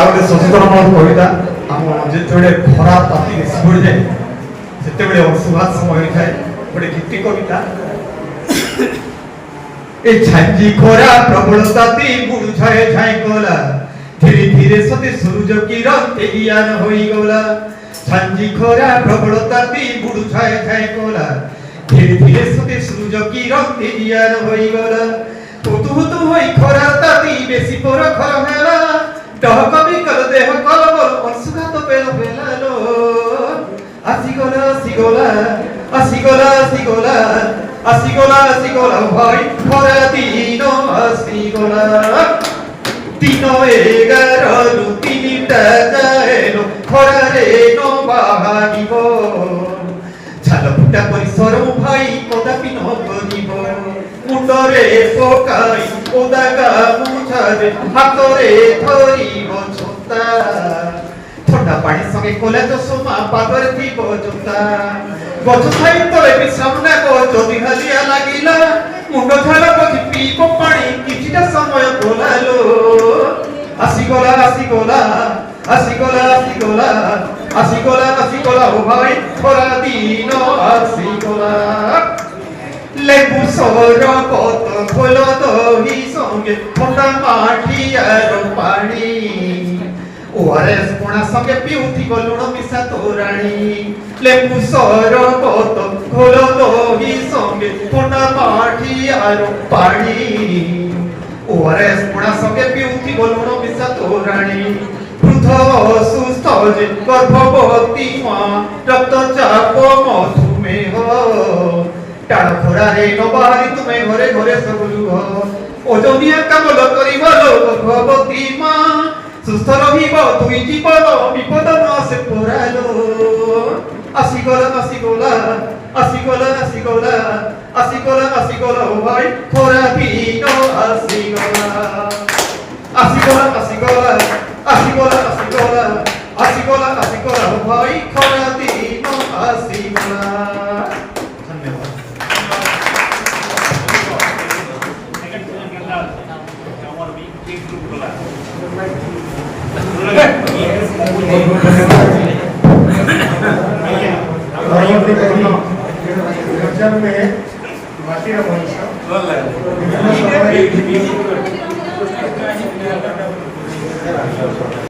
ଗୋଟେ ସଚେତନମୂଳକ କବିତା ଆମ ଯେତେବେଳେ ଖରା ତାତି ବେଶୀ ବଢ଼ିଯାଏ ସେତେବେଳେ ଅଂଶୁଘାତ ସମୟ ହୋଇଥାଏ ଗୋଟେ ଗୀତି କବିତା এই ঝাঁঝি খরা প্রবল তাতি বুড়ু ছায় ছায় গলা ধীরে ধীরে সতে সূর্য কিরণ তেলিয়ান হই গলা ঝাঁঝি খরা প্রবল তাতি বুড়ু ছায় ছায় গলা ধীরে ধীরে সতে সূর্য কিরণ তেলিয়ান হই গলা হুতু হুতু হই খরা তাতি বেশি পর খর হেলা ডহক বিকল দেহ কলবল অংশুঘাত পেল পেলালো আসিগলা আসিগলা আসিগলা আসিগলা আসিগলা আসিগলা ভাই খরা দিন আসিগলা দিন 11 রু 3টা যাইলো খরারে ন বাহারিব ঝাল ফুটা পরিসর ভাই কদাপি ন করিব মুন্ডরে পকাই ওদা গামুছারে হাতরে ধরিব ছোটা ঠান্ডা পানি সঙ্গে কোলে চশমা পাগরে থিব জোতা গছ ছাই তলে বিশ্রাম নেব যদি হালিয়া লাগিলা মুন্ড ঝাল পকি পিব পানি কিছুটা সময় গোলালো আসিগলা আসিগলা আসিগলা আসিগলা আসিগলা আসিগলা ও ভাই খরা দিন আসিগলা লেবু সরবত খোল দহি সঙ্গে ঠান্ডা মাঠিয়ার পানি ওআরএস পোনা সঙ্গে পিউথিব লুণ মিশা তোরাণী লেবু সরবত খোল দহি সঙ্গে ঠান্ডা মাঠিয়ার পানি ওআরএস পোনা সঙ্গে পিউথিব লুণ মিশা তোরাণী বৃদ্ধ অসুস্থ যে গর্ভবতী মা রক্তচাপ মধুমেহ টাণ খরারে নবাহারি তুমি ঘরে ঘরে সবু যুগ ওজনিয়া কামল করিব গর্ভবতী মা সুস্থ রহিব তুই জীবন বিপদ ন আসে পড়ালো আসিগলা আসিগলা আসিগলা আসিগলা আসিগলা আসিগলা ও ভাই খরা দিন আসিগলা আসিগলা আসিগলা আসিগলা আসিগলা আসিগলা আসিগলা ও ভাই খরা দিন আসিগলা ধন্যবাদ মাটির মনুষ্য